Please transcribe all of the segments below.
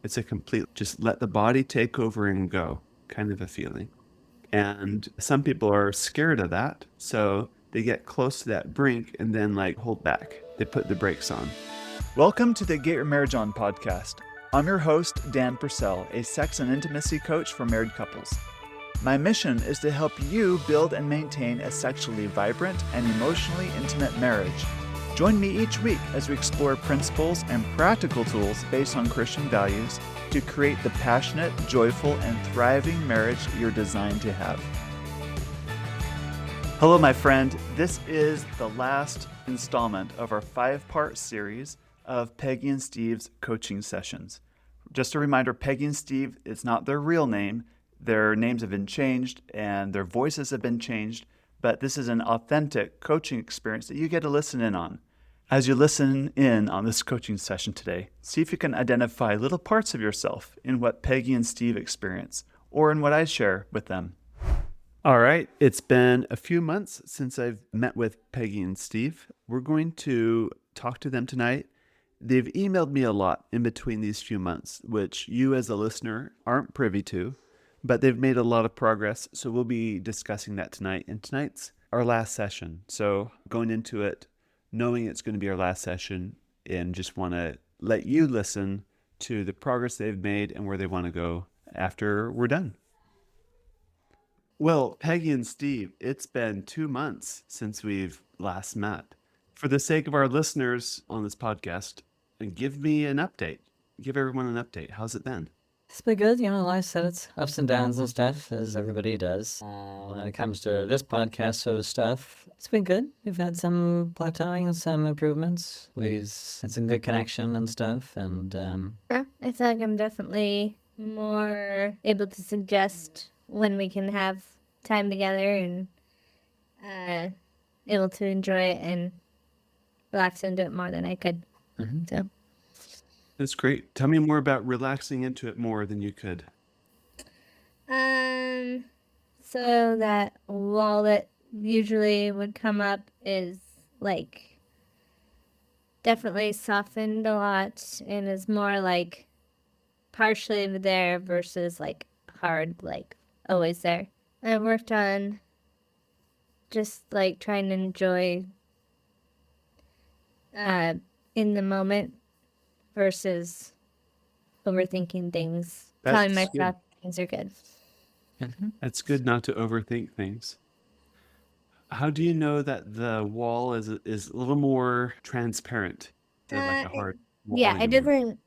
It's a complete, just let the body take over and go kind of a feeling. And some people are scared of that. So they get close to that brink and then hold back. They put the brakes on. Welcome to the Get Your Marriage On podcast. I'm your host, Dan Purcell, a sex and intimacy coach for married couples. My mission is to help you build and maintain a sexually vibrant and emotionally intimate marriage. Join me each week as we explore principles and practical tools based on Christian values to create the passionate, joyful, and thriving marriage you're designed to have. Hello, my friend. This is the last installment of our 5-part series of Peggy and Steve's coaching sessions. Just a reminder, Peggy and Steve is not their real name. Their names have been changed and their voices have been changed, but this is an authentic coaching experience that you get to listen in on. As you listen in on this coaching session today, see if you can identify little parts of yourself in what Peggy and Steve experience or in what I share with them. All right. It's been a few months since I've met with Peggy and Steve. We're going to talk to them tonight. They've emailed me a lot in between these few months, which you as a listener aren't privy to, but they've made a lot of progress. So we'll be discussing that tonight. And tonight's our last session. So going into it, knowing it's going to be our last session, and just want to let you listen to the progress they've made and where they want to go after we're done. Well, Peggy and Steve, it's been 2 months since we've last met. For the sake of our listeners on this podcast, give me an update. Give everyone an update. How's it been? It's been good. Life's had its ups and downs and stuff, as everybody does. When it comes to this podcast sort of stuff, it's been good. We've had some plateauing and some improvements. We've had some good connection and stuff. And Yeah, I feel like I'm definitely more able to suggest when we can have time together and able to enjoy it and relax into it more than I could. So. That's great. Tell me more about relaxing into it more than you could. So that wall that usually would come up is definitely softened a lot and is more partially there versus hard, always there. I worked on just trying to enjoy in the moment versus overthinking things, telling myself things are good. It's good not to overthink things. How do you know that the wall is a little more transparent than like a hard wall? Yeah, it doesn't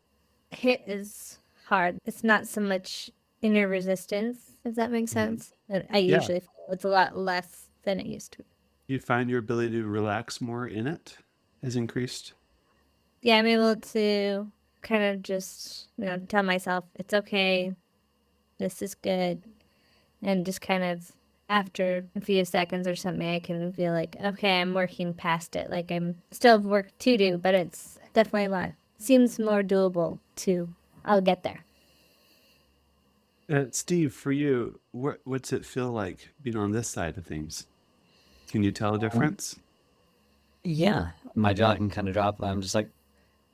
hit as hard. It's not so much inner resistance, if that makes sense. I usually feel it's a lot less than it used to. You find your ability to relax more in it has increased? Yeah, I'm able to kind of just, tell myself, it's okay, this is good. And just kind of after a few seconds or something, I can feel okay, I'm working past it. I'm still have work to do, but it's definitely a lot. Seems more doable I'll get there. Steve, for you, what's it feel like being on this side of things? Can you tell a difference? yeah, my jaw can kind of drop. I'm just like,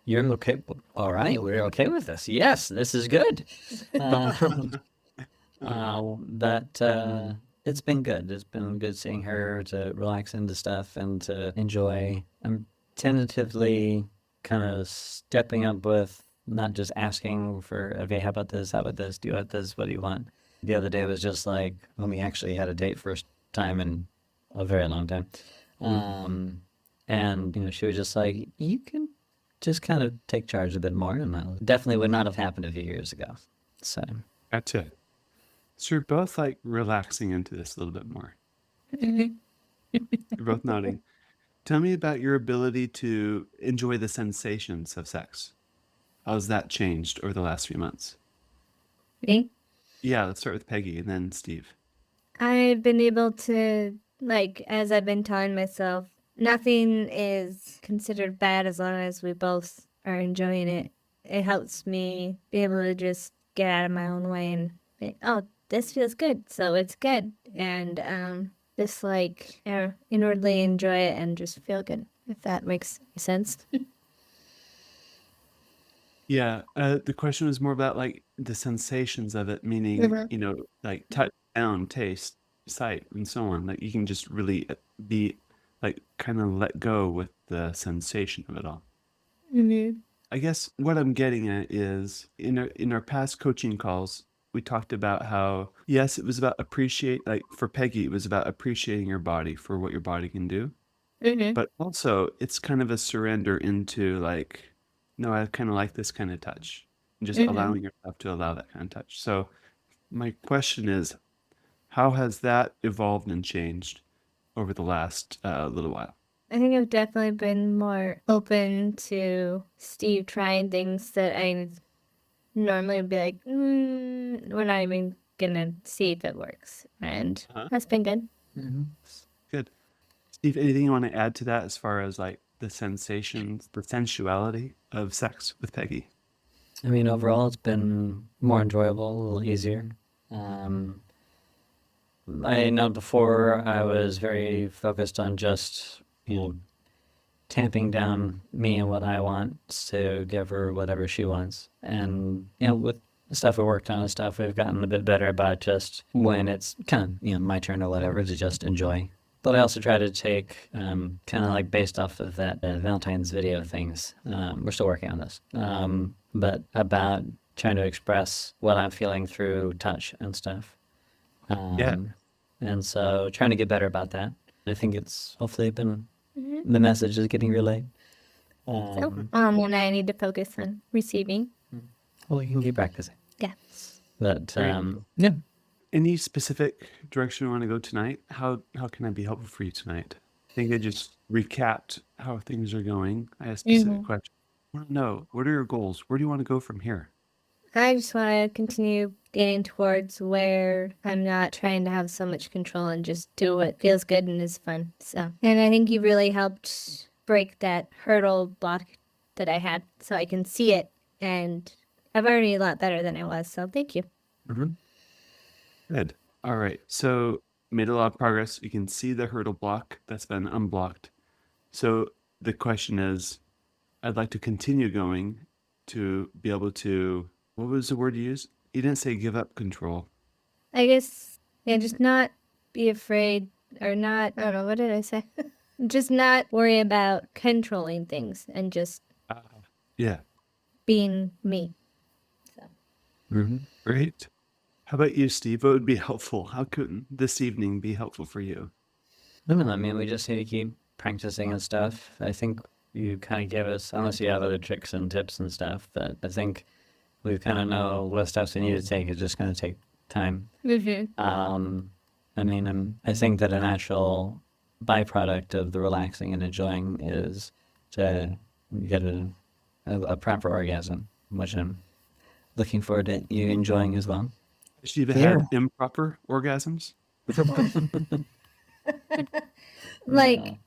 you're okay. All right, we're okay with this. Yes, this is good. It's been good. It's been good seeing her to relax into stuff and to enjoy. I'm tentatively kind of stepping up with not just asking for, okay, how about this? How about this? Do you want this? What do you want? The other day was just like when we actually had a date first time in a very long time. And she was just like, you can just kind of take charge a bit more. And that definitely would not have happened a few years ago. So That's it. So you're both relaxing into this a little bit more. You're both nodding. Tell me about your ability to enjoy the sensations of sex. How's that changed over the last few months? Me? Yeah, let's start with Peggy and then Steve. I've been able to, as I've been telling myself, nothing is considered bad as long as we both are enjoying it. It helps me be able to just get out of my own way and think, oh, this feels good, so it's good. And just inwardly enjoy it and just feel good, if that makes sense. Yeah, the question was more about like the sensations of it, meaning, Mhm. like touch, sound, taste, sight, and so on. Like you can just really be like kind of let go with the sensation of it all. Mhm. I guess what I'm getting at is in our past coaching calls, we talked about how yes, it was about appreciate like for Peggy, it was about appreciating your body for what your body can do. Mhm. But also, it's kind of a surrender into like, no, I kind of like this kind of touch, and just Mhm. allowing yourself to allow that kind of touch. So, my question is, how has that evolved and changed over the last little while? I think I've definitely been more open to Steve trying things that I normally would be like, we're not even gonna see if it works, and Uh-huh. that's been good. Mm-hmm. Good. Steve, anything you want to add to that as far as like the sensations, the sensuality of sex with Peggy? I mean, overall, it's been more enjoyable, a little easier. Um, I know before I was very focused on just, tamping down me and what I want to give her whatever she wants. And, with the stuff we worked on and stuff, we've gotten a bit better about just when it's kind of, my turn or whatever to just enjoy. But I also try to take, kind of like based off of that Valentine's video things. We're still working on this. But about trying to express what I'm feeling through touch and stuff. Yeah. And so trying to get better about that. I think it's hopefully been Mhm. the message is getting relayed. So, and I need to focus on receiving. Well, you can keep practicing. Yeah. But Great. yeah, Any specific direction you want to go tonight? How can I be helpful for you tonight? I think I just recapped how things are going. I asked specific Mhm. questions. I want to know, what are your goals? Where do you want to go from here? I just want to continue getting towards where I'm not trying to have so much control and just do what feels good and is fun. So, and I think you really helped break that hurdle block that I had so I can see it. And I'm already a lot better than I was. So, thank you. Mhm. Good. All right. So made a lot of progress. You can see the hurdle block that's been unblocked. So the question is, I'd like to continue going to be able to, what was the word you used? You didn't say give up control. I guess, yeah, just not be afraid or not, I don't know, what did I say? Just not worry about controlling things and just Ah, yeah. being me. So. Great. How about you, Steve? What would be helpful? How could this evening be helpful for you? I mean, we just need to keep practicing and stuff. I think you kind of give us, unless you have other tricks and tips and stuff, but I think we kind of know what steps we need to take. It's just going to take time. Mm-hmm. I mean, I think that a natural byproduct of the relaxing and enjoying is to get a proper orgasm, which I'm looking forward to you enjoying as well. Steve Yeah. had improper orgasms? Like,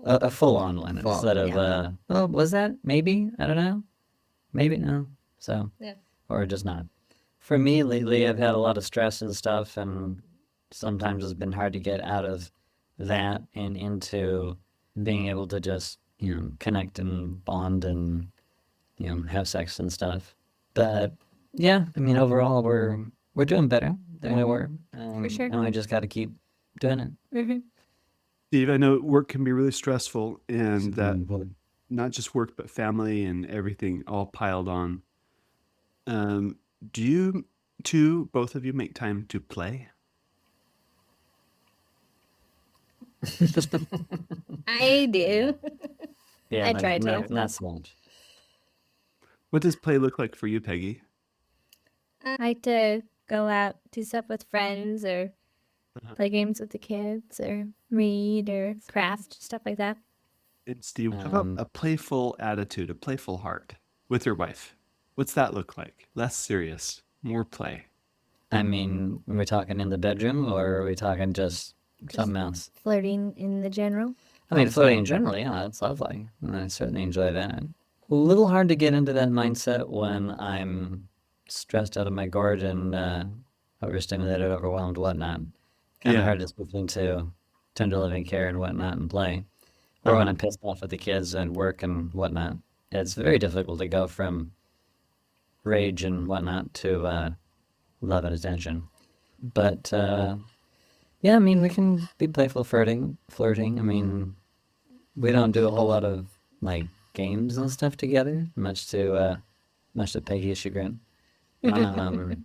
A full-on one Full, instead of yeah. oh, was that maybe, I don't know, maybe no, so Yeah. or just not. For me lately, I've had a lot of stress and stuff, and sometimes it's been hard to get out of that and into being able to just connect and bond and have sex and stuff. But yeah, I mean overall we're doing better than we were, For sure. and we just got to keep doing it. Mm-hmm. Steve, I know work can be really stressful and that Well, not just work, but family and everything all piled on. Um, do you two, both of you, make time to play? I do. yeah, I try to. not so much. What does play look like for you, Peggy? I like to go out, do stuff with friends, or Uh-huh. play games with the kids, or read, or craft, stuff like that. And Steve, how about Um, a playful attitude, a playful heart with your wife? What's that look like? Less serious, more play. I mean, are we talking in the bedroom or are we talking just something else? Flirting in the general. I mean, floating in general, yeah, that's lovely. And I certainly enjoy that. A little hard to get into that mindset when I'm stressed out of my gourd and overstimulated, overwhelmed, whatnot. Kind of Yeah. hard to slip into tender loving care and whatnot and play. Or when Uh-huh. I'm pissed off at the kids and work and whatnot. it's very difficult to go from rage and whatnot to love and attention. But yeah, I mean, we can be playful flirting. I mean, we don't do a whole lot of like games and stuff together, much to Peggy's chagrin. Um,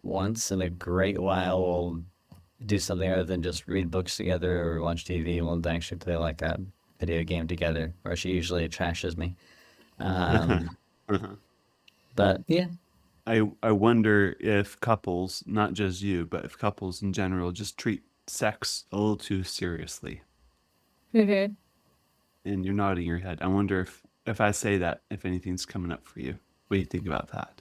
once in a great while, we'll do something other than just read books together or watch TV. We'll actually play like a video game together, or she usually trashes me. Um, but yeah, I wonder if couples, not just you, but if couples in general just treat sex a little too seriously. Mhm. And you're nodding your head. I wonder if I say that, if anything's coming up for you. What do you think about that?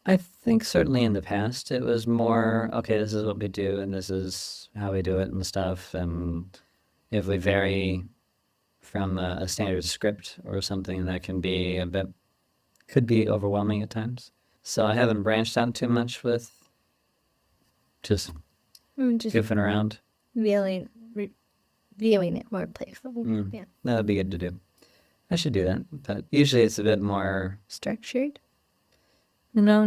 I think certainly in the past it was more, okay, this is what we do and this is how we do it and stuff. And if we vary from a standard script or something, that can be could be overwhelming at times. So I haven't branched out too much with just Just goofing around. viewing it more playful. Mm. Yeah. That would be good to do. I should do that. But usually it's a bit more, Structured. no,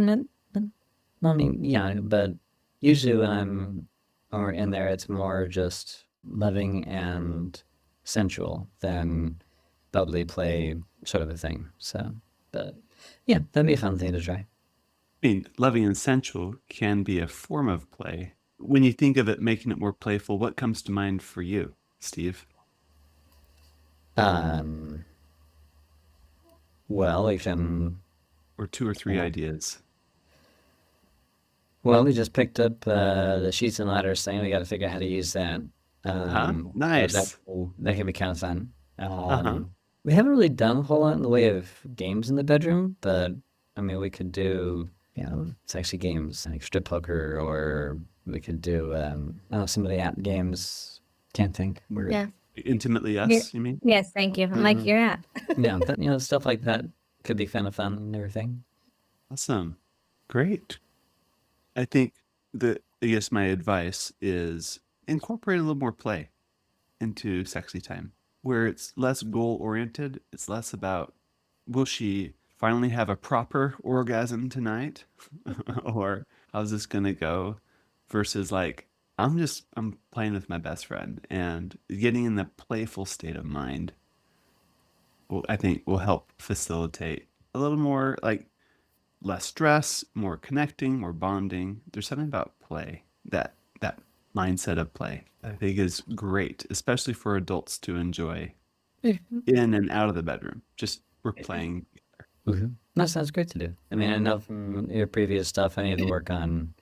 I mean, yeah, but usually when I'm or in there, it's more just loving and sensual than bubbly play sort of a thing. So, but yeah, that'd be a fun thing to try. I mean, loving and sensual can be a form of play. When you think of it making it more playful, what comes to mind for you, Steve? Um, well, we can. Or two or three Yeah. ideas? Well, we just picked up the sheets and ladders thing. We got to figure out how to use that. Huh? That Nice. that can be kind of fun. Uh-huh. We haven't really done a whole lot in the way of games in the bedroom, but I mean, we could do sexy games like strip poker, or we could do some of the app games. Can't think. We're Yeah. Intimately You're- us, you mean? Yes, thank you. I'm like, you're at. yeah, but stuff like that could be kind of fun and everything. Awesome. Great. I think I guess my advice is incorporate a little more play into sexy time, where it's less goal oriented. It's less about, will she finally have a proper orgasm tonight? Or how's this going to go? Versus like, I'm playing with my best friend, and getting in the playful state of mind I think will help facilitate a little more, like, less stress, more connecting, more bonding. There's something about play, that mindset of play, I think is great, especially for adults to enjoy in and out of the bedroom. Just we're playing. That sounds great to do. I mean, I know from your previous stuff, I need to work on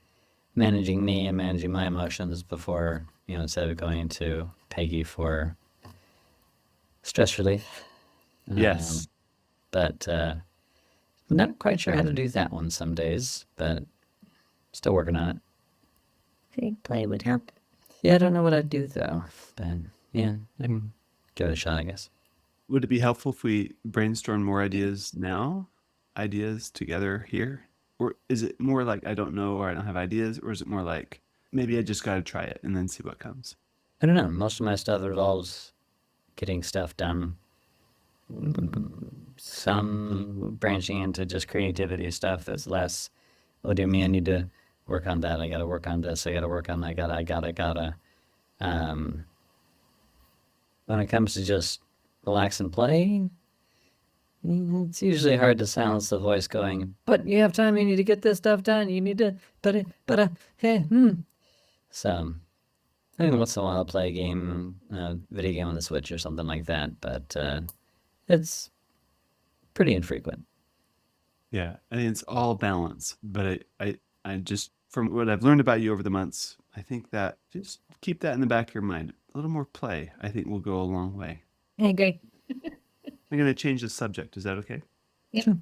managing me and managing my emotions before, instead of going to Peggy for stress relief. Yes. But I'm not quite sure how to do that one some days, but still working on it. I think play would help. Yeah, I don't know what I'd do though, but yeah, I can give it a shot, I guess. Would it be helpful if we brainstorm more ideas now? Ideas together here? Or is it more like I don't know or I don't have ideas? Or is it more like maybe I just got to try it and then see what comes? I don't know. Most of my stuff involves getting stuff done. Some branching into just creativity stuff that's less, oh dear me, I need to work on that. I got to work on this. I got to work on that. I gotta. Um, when it comes to just relax and play, it's usually hard to silence the voice going, but you have time. You need to get this stuff done. You need to, hey, So, I mean, once in a while I'll play a game, video game on the Switch or something like that, but it's pretty infrequent. Yeah, I think it's all balance. But I just, from what I've learned about you over the months, I think that just keep that in the back of your mind. A little more play, I think, will go a long way. I agree. I'm going to change the subject. Is that okay? Yep. Sure.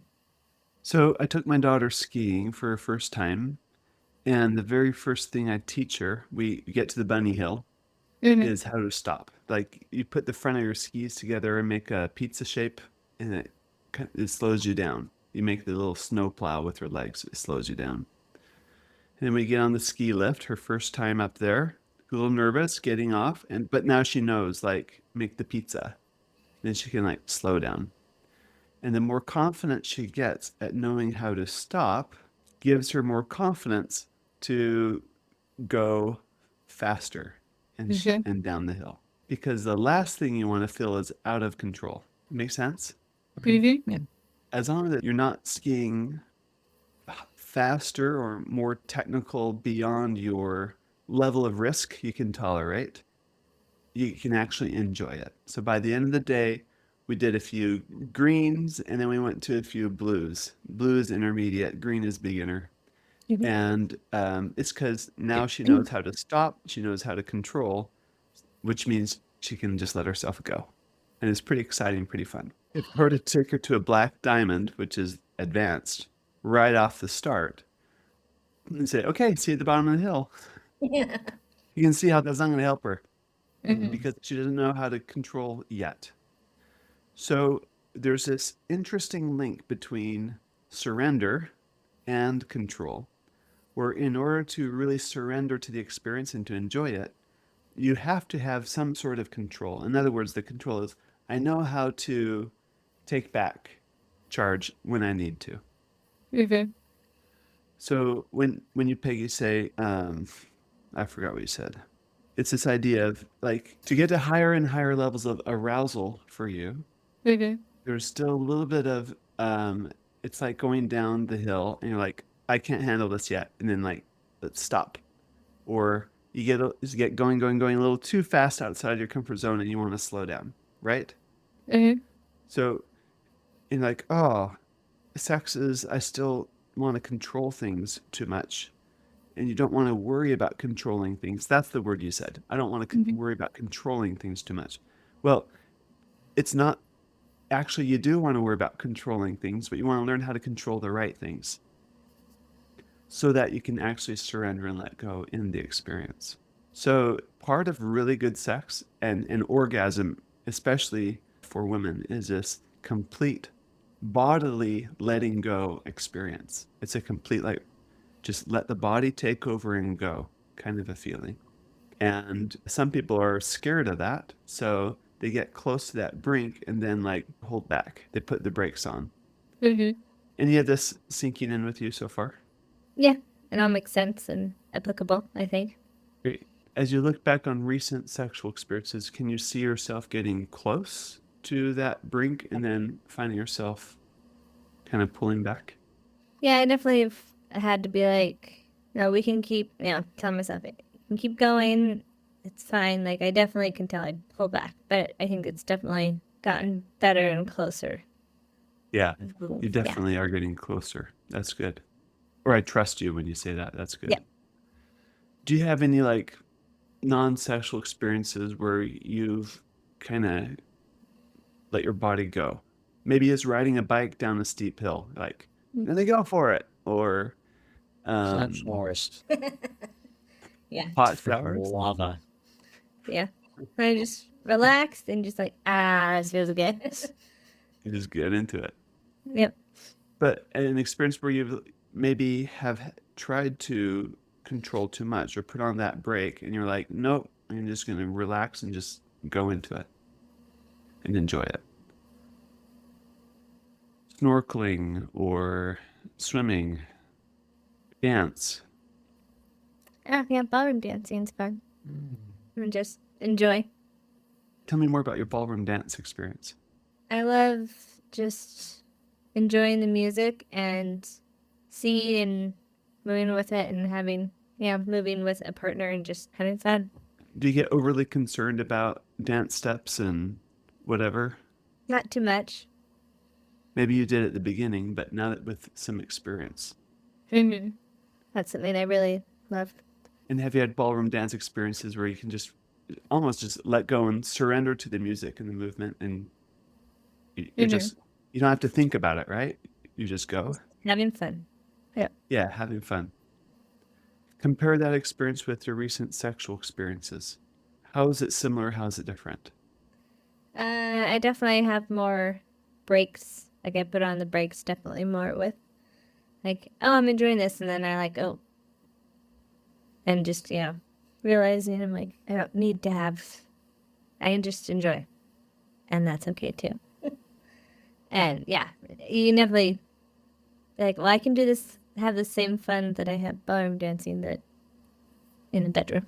So I took my daughter skiing for her first time. And the very first thing I teach her, we get to the bunny hill, is how to stop. Like, you put the front of your skis together and make a pizza shape, and it slows you down. You make the little snow plow with her legs, it slows you down. And then we get on the ski lift, her first time up there, a little nervous getting off, but now she knows, like, make the pizza. Then she can, like, slow down. And the more confident she gets at knowing how to stop, gives her more confidence to go faster Okay. and down the hill. Because the last thing you want to feel is out of control. Make sense? Yeah. As long as you're not skiing faster or more technical beyond your level of risk you can tolerate, you can actually enjoy it. So by the end of the day, we did a few greens and then we went to a few blues. Blue is intermediate, green is beginner. And it's because now she knows how to stop, she knows how to control, which means she can just let herself go. And it's pretty exciting, pretty fun. If I were to take her to a black diamond, which is advanced, right off the start, and say, okay, see you at the bottom of the hill. Yeah. You can see how that's not going to help her Mhm. because she doesn't know how to control yet. So there's this interesting link between surrender and control, where in order to really surrender to the experience and to enjoy it, you have to have some sort of control. In other words, the control is, I know how to take back charge when I need to. Okay. So when you, Peggy, say, I forgot what you said. It's this idea of like to get to higher and higher levels of arousal for you. Okay. There's still a little bit of it's like going down the hill and you're like, I can't handle this yet, and then like, let's stop. Or you get going a little too fast outside your comfort zone and you want to slow down, right? Okay. So you're like, oh, sex is I still want to control things too much. And you don't want to worry about controlling things. That's the word you said. I don't want to worry about controlling things too much. Well, it's not actually, you do want to worry about controlling things, but you want to learn how to control the right things so that you can actually surrender and let go in the experience. So, part of really good sex and an orgasm, especially for women, is this complete bodily letting go experience. It's a complete, like, just let the body take over and go kind of a feeling. And some people are scared of that. So they get close to that brink and then like hold back. They put the brakes on. Okay. Any of this sinking in with you so far? Yeah. It all makes sense and applicable, I think. Great. As you look back on recent sexual experiences, can you see yourself getting close to that brink and then finding yourself kind of pulling back? Yeah, I definitely have had to be like, no, we can keep, telling myself, we can keep going. It's fine. Like, I definitely can tell I pull back, but I think it's definitely gotten better and closer. Yeah, you Yeah. definitely are getting closer. That's good. Or I trust you when you say that. That's good. Yeah. Do you have any like non-sexual experiences where you've kind of let your body go? Maybe it's riding a bike down a steep hill, like, and they go for it, or Not um, forest. Yeah. hot showers. Lava. Yeah. I just relaxed and just like, this feels good. You just get into it. Yep. But an experience where you've maybe have tried to control too much or put on that brake, and you're like, nope, I'm just going to relax and just go into it and enjoy it. Snorkeling or swimming, dance. Yeah, ballroom dancing's fun. And just enjoy. Tell me more about your ballroom dance experience. I love just enjoying the music and singing and moving with it and moving with a partner and just having fun. Do you get overly concerned about dance steps and whatever? Not too much. Maybe you did at the beginning, but now that with some experience. Mhm. That's something I really love. And have you had ballroom dance experiences where you can just almost just let go and surrender to the music and the movement, and you're Mhm. just, you don't have to think about it, right? You just go. Having fun. Yeah, having fun. Compare that experience with your recent sexual experiences. How is it similar? How is it different? I definitely have more breaks. Like I put on the brakes definitely more with like, oh, I'm enjoying this, and then I like, oh, and just realizing I'm like, I don't need to have. I can just enjoy, and that's okay too. And yeah, you definitely like, well, I can do this, have the same fun that I have ballroom dancing that in the bedroom.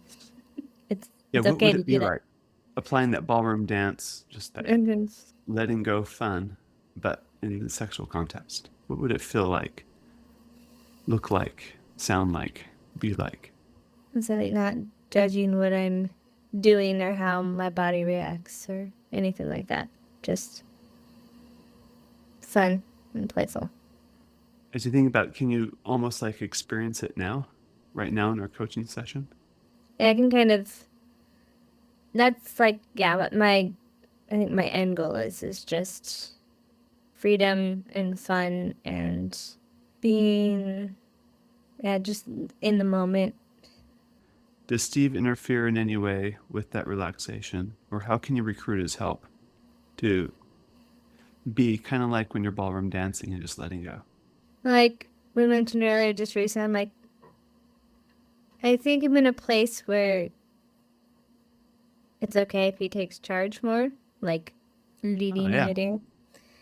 Yeah, It's what okay would to it be do that. like? Applying that ballroom dance, just that And then letting go fun, but in the sexual context. What would it feel like, look like, sound like, be like? So like not judging what I'm doing or how my body reacts or anything like that. Just fun and playful. As you think about, can you almost like experience it now, right now in our coaching session? And I can kind of, that's like, yeah, what I think my end goal is just freedom and fun and being, yeah, just in the moment. Does Steve interfere in any way with that relaxation? Or how can you recruit his help to be kind of like when you're ballroom dancing and just letting go? Like we mentioned earlier, just recently, I'm like, I think I'm in a place where it's okay if he takes charge more, like Oh, leading yeah. a dance.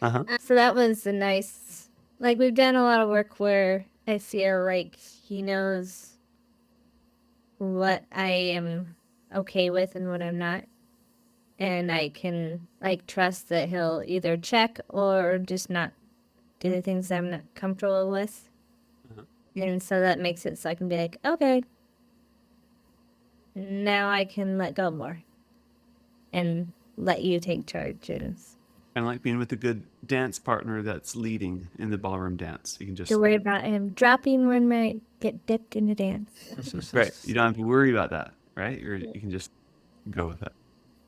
Uh-huh. So that was a nice, like we've done a lot of work where I feel like he knows what I am okay with and what I'm not. And I can like trust that he'll either check or just not do the things I'm not comfortable with. Uh-huh. And so that makes it so I can be like, okay, now I can let go more and let you take charge. And Kind of like being with a good dance partner that's leading in the ballroom dance. You can just, to worry about him dropping when I get dipped in a dance. right. You don't have to worry about that, right? You can just go with it.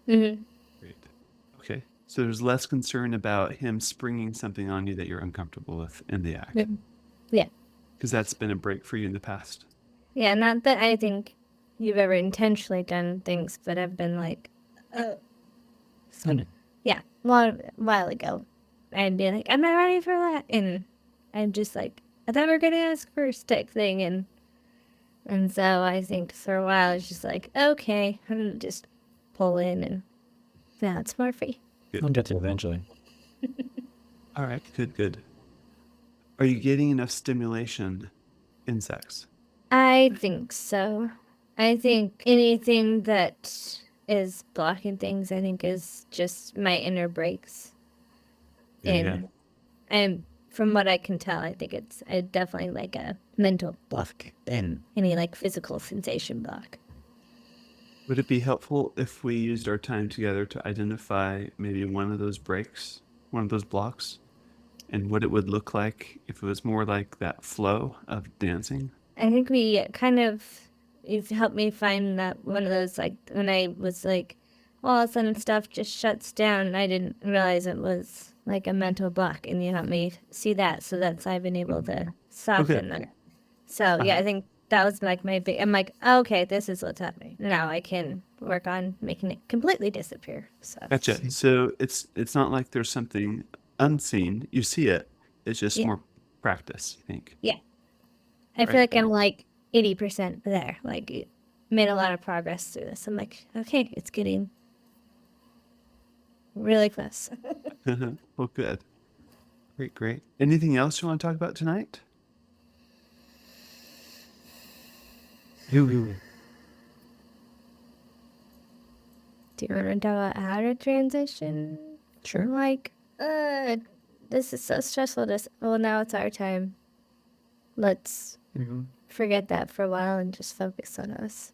Mm-hmm. Great. Okay. So there's less concern about him springing something on you that you're uncomfortable with in the act. yeah. Yeah. Because that's been a break for you in the past. Yeah, not that I think you've ever intentionally done things, but I've been like, oh, yeah, while ago. I'd be like, I'm not ready for that. And I'm just like, I thought we were going to ask first type thing. And so I think for a while, it's just like, okay, I'm going to just pull in and now it's more free. I'll get to eventually. All right. Good, good. Are you getting enough stimulation in sex? I think so. I think anything that is blocking things, I think is just my inner brakes. And from what I can tell, I think it's definitely like a mental block than any like physical sensation block. Would it be helpful if we used our time together to identify maybe one of those breaks, one of those blocks, and what it would look like if it was more like that flow of dancing? I think we kind of, you've helped me find that one of those, like when I was like, all of a sudden stuff just shuts down and I didn't realize it was like a mental block, and you helped me see that, so that's I've been able to soften that. So yeah, I think that was like my big, I'm like, okay, this is what's happening. Now I can work on making it completely disappear. So Gotcha. So it's not like there's something unseen. You see it. It's just yeah, more practice, I think. yeah. I feel Right. like I'm like 80% there. Like it made a lot of progress through this. I'm like, okay, it's getting really close. Well, good. Great, great. Anything else you want to talk about tonight? Do you want to talk about how to transition? Sure. Like, this is so stressful. Well, now it's our time. Let's forget that for a while and just focus on us.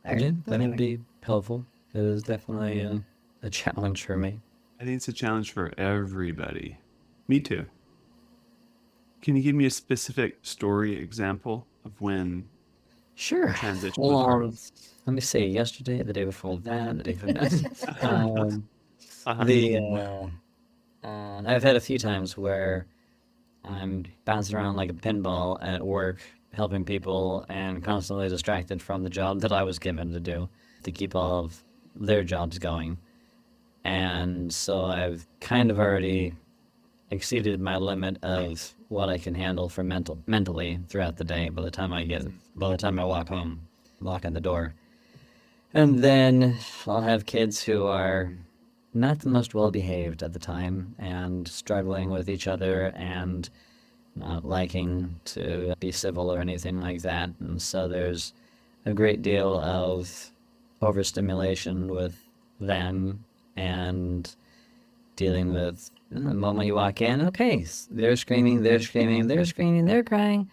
Yeah, that would be helpful. It is definitely a challenge for me. I think it's a challenge for everybody. Me too. Can you give me a specific story example of when Sure. transition was hard? Let me see. Yesterday, the day before that, the day before that. I've had a few times where I'm bouncing around like a pinball at work, helping people, and constantly distracted from the job that I was given to do to keep all of their jobs going. And so I've kind of already exceeded my limit of what I can handle for mentally throughout the day by the time I walk home, lock in the door. And then I'll have kids who are not the most well behaved at the time and struggling with each other and not liking to be civil or anything like that. And so there's a great deal of overstimulation with them and dealing with the moment you walk in, okay, they're screaming, they're screaming, they're screaming, they're crying,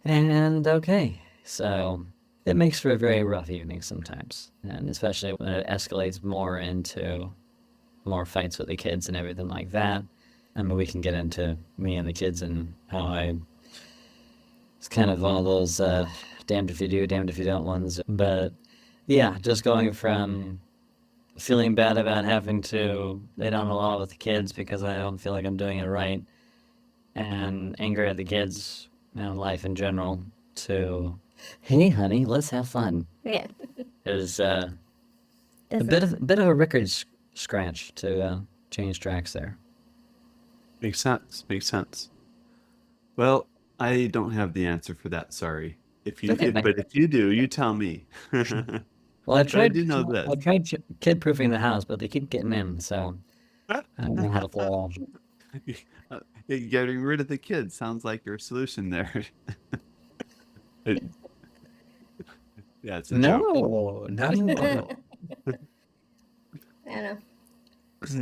and okay. So it makes for a very rough evening sometimes, and especially when it escalates more into more fights with the kids and everything like that. I mean, we can get into me and the kids and how it's kind of one of those damned if you do, damned if you don't ones. But yeah, just going from feeling bad about having to lay down the law with the kids because I don't feel like I'm doing it right, and anger at the kids and life in general, to, hey, honey, let's have fun, Yeah. is a Doesn't- bit of a record scratch to change tracks there. Makes sense. Makes sense. Well, I don't have the answer for that. Sorry. But if you do, you tell me. Well, I But I tried. do know this. I tried kid-proofing the house, but they keep getting in, so I don't know how to pull off. Getting rid of the kids sounds like your solution there. It- yeah, it's a joke. No, not anymore. I don't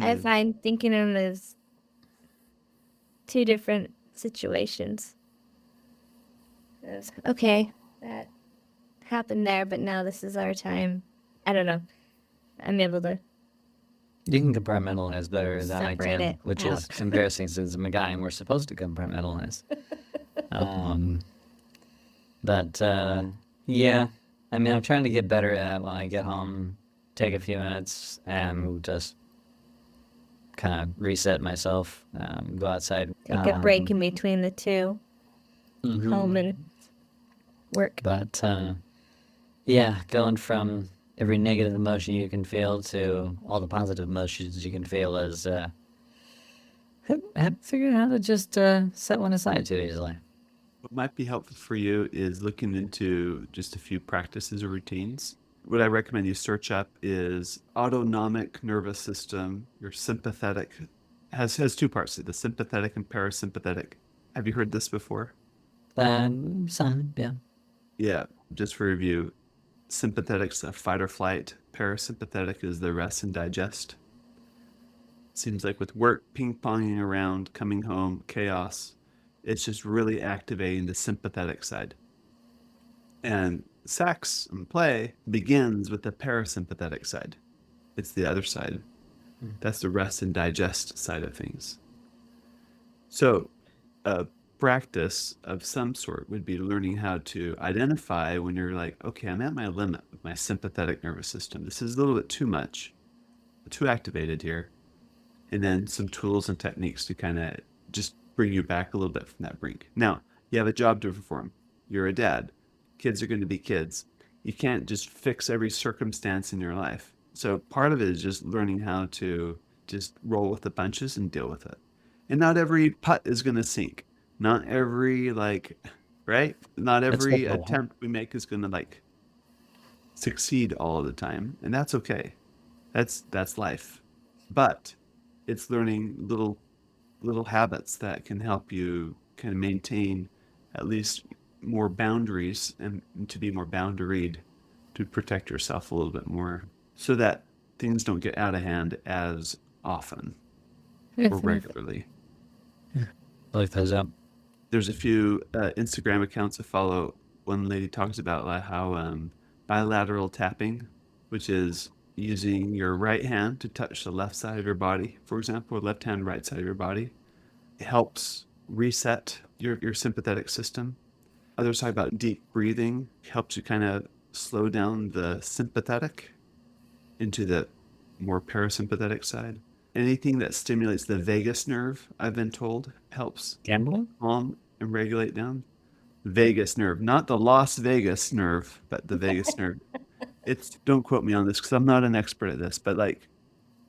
know. I find thinking of them as two different situations. It's, okay, that happened there, but now this is our time. I don't know. I'm able to. You can compartmentalize better than I Separate can, it which is out. embarrassing since I'm a guy and we're supposed to compartmentalize. Um, but yeah, I mean, I'm trying to get better at when I get home, take a few minutes and just kind of reset myself, go outside. Take a break in between the two, Mhm. home and work. But yeah, going from every negative emotion you can feel to all the positive emotions you can feel is have figured out how to just set one aside too easily. What might be helpful for you is looking into just a few practices or routines. What I recommend you search up is autonomic nervous system. Your sympathetic has two parts, the sympathetic and parasympathetic. Have you heard this before? Some, yeah. Yeah, just for review, sympathetic's a fight or flight, parasympathetic is the rest and digest. Seems like with work ping-ponging around, coming home, chaos, it's just really activating the sympathetic side. And sex and play begins with the parasympathetic side. It's the other side. That's the rest and digest side of things. So, a practice of some sort would be learning how to identify when you're like, okay, I'm at my limit with my sympathetic nervous system. This is a little bit too much, too activated here. And then some tools and techniques to kind of just bring you back a little bit from that brink. Now, you have a job to perform. You're a dad. Kids are going to be kids. You can't just fix every circumstance in your life. So part of it is just learning how to just roll with the punches and deal with it. And not every putt is going to sink. Not every right? Not That's every what- attempt we make is going to succeed all of the time, and that's okay. That's life. But it's learning little habits that can help you kind of maintain at least more boundaries and to be more boundaried, to protect yourself a little bit more so that things don't get out of hand as often or regularly. Like those up. There's a few Instagram accounts I follow. One lady talks about how bilateral tapping, which is using your right hand to touch the left side of your body, for example, or left hand, right side of your body, it helps reset your sympathetic system. Others talk about deep breathing, helps you kind of slow down the sympathetic into the more parasympathetic side. Anything that stimulates the vagus nerve, I've been told, helps Gambling? calm and regulate down. Vagus nerve, not the Las Vegas nerve, but the vagus nerve. Don't quote me on this because I'm not an expert at this, but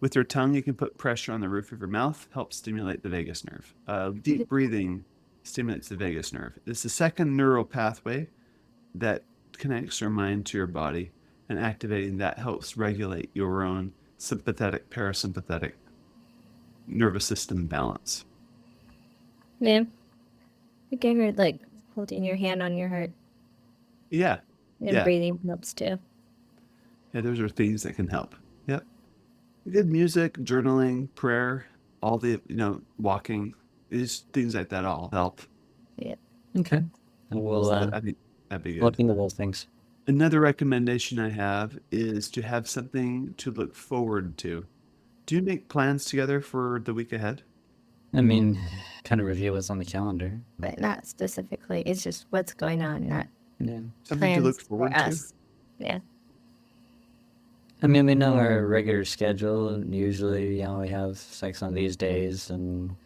with your tongue, you can put pressure on the roof of your mouth, helps stimulate the vagus nerve. Deep breathing stimulates the vagus nerve. It's the second neural pathway that connects your mind to your body, and activating that helps regulate your own sympathetic, parasympathetic nervous system balance. Yeah. I think I heard like holding your hand on your heart Yeah. and Yeah. breathing helps too. Yeah, those are things that can help. Yep. Good music, journaling, prayer, all the, walking, these things like that all help. Yeah. Okay. And we'll So I think that'd be look good. into those things. Another recommendation I have is to have something to look forward to. Do you make plans together for the week ahead? I mean, kind of review what's on the calendar. But not specifically. It's just what's going on, not Yeah. Something to plans look for forward to? us. Yeah. I mean, we know our regular schedule. And usually, we have sex on these days, and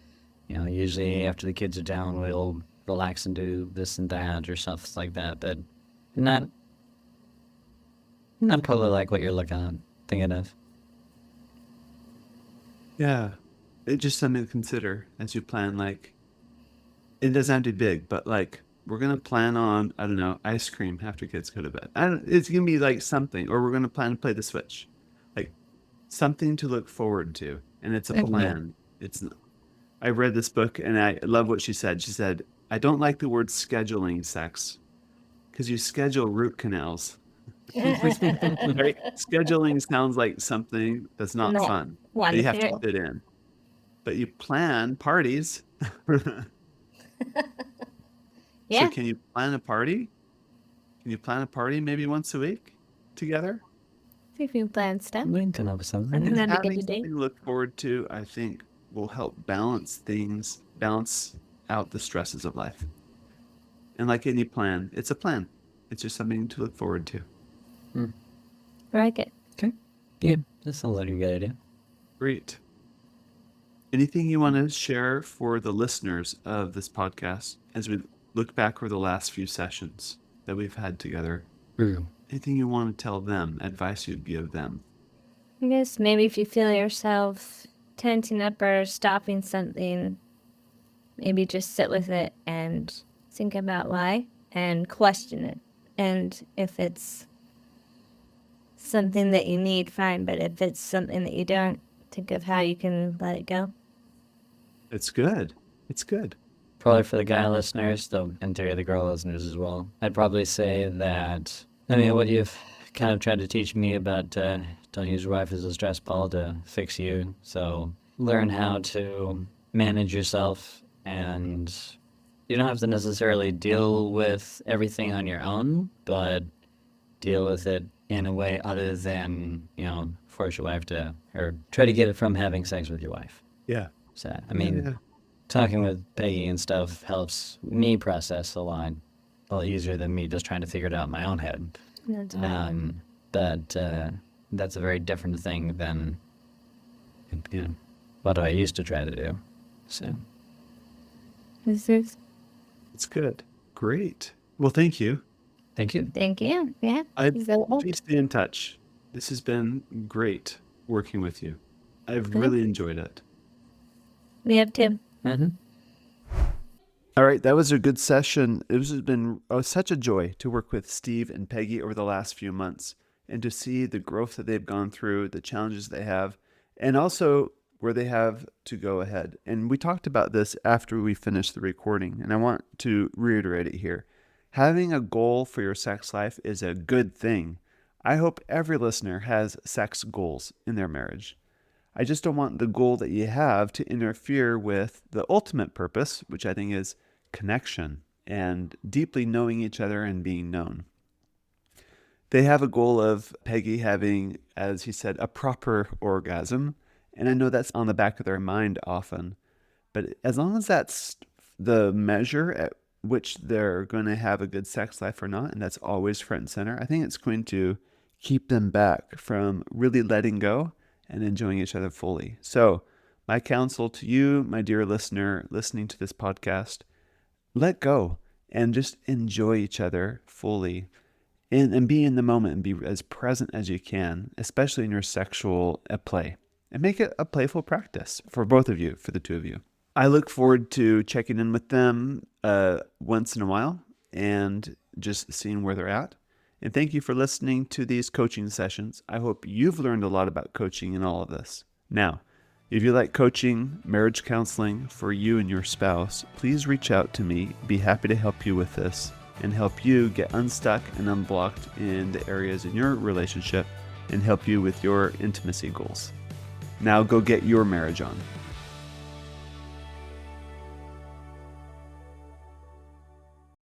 usually after the kids are down, we'll relax and do this and that or stuff like that. But not probably like what you're thinking of. Yeah. It's just something to consider as you plan, like, it doesn't have to be big, but like, we're going to plan on, I don't know, ice cream after kids go to bed. It's going to be like something, or we're going to plan to play the Switch. Like, something to look forward to. And it's a plan. I read this book and I love what she said. She said, I don't like the word scheduling sex because you schedule root canals. Right? Scheduling sounds like something that's not No. fun. That you have to Wonderful. fit in. But you plan parties. Yeah. So can you plan a party? Can you plan a party maybe once a week together? See if you plan stuff. We can come up with something. And then to Having get a date. something to look forward to, I think, will help balance out the stresses of life. And like any plan, it's a plan. It's just something to look forward to. I like it. Okay. Yeah, that sounds like a good idea. Great. Anything you want to share for the listeners of this podcast as we look back over the last few sessions that we've had together? Anything you want to tell them, advice you'd give them? I guess maybe if you feel yourself tensing up or stopping something, maybe just sit with it and think about why and question it. And if it's something that you need, fine. But if it's something that you don't, think of how you can let it go. It's good. It's good. Probably for the guy listeners, though, and Terry, the girl listeners as well. I'd probably say that, what you've kind of tried to teach me about don't use your wife as a stress ball to fix you. So learn how to manage yourself, and you don't have to necessarily deal with everything on your own, but deal with it in a way other than, force your wife to, or try to get it from having sex with your wife. Yeah. So, Yeah. talking with Peggy and stuff helps me process a lot easier than me just trying to figure it out in my own head. That's But that's a very different thing than what I used to try to do. So, It's good. Great. Well, thank you. thank you. Thank you. Yeah. Please stay in touch. This has been great working with you. I've really enjoyed it. We have Tim. Mm-hmm. All right, that was a good session. It has been such a joy to work with Steve and Peggy over the last few months and to see the growth that they've gone through, the challenges they have, and also where they have to go ahead. And we talked about this after we finished the recording, and I want to reiterate it here. Having a goal for your sex life is a good thing. I hope every listener has sex goals in their marriage. I just don't want the goal that you have to interfere with the ultimate purpose, which I think is connection and deeply knowing each other and being known. They have a goal of Peggy having, as he said, a proper orgasm. And I know that's on the back of their mind often. But as long as that's the measure at which they're going to have a good sex life or not, and that's always front and center, I think it's going to keep them back from really letting go and enjoying each other fully. So my counsel to you, my dear listener, listening to this podcast, let go and just enjoy each other fully and be in the moment and be as present as you can, especially in your sexual play. And make it a playful practice for both of you, for the two of you. I look forward to checking in with them once in a while and just seeing where they're at. And thank you for listening to these coaching sessions. I hope you've learned a lot about coaching in all of this. Now, if you like coaching, marriage counseling for you and your spouse, please reach out to me. Be happy to help you with this and help you get unstuck and unblocked in the areas in your relationship and help you with your intimacy goals. Now go get your marriage on.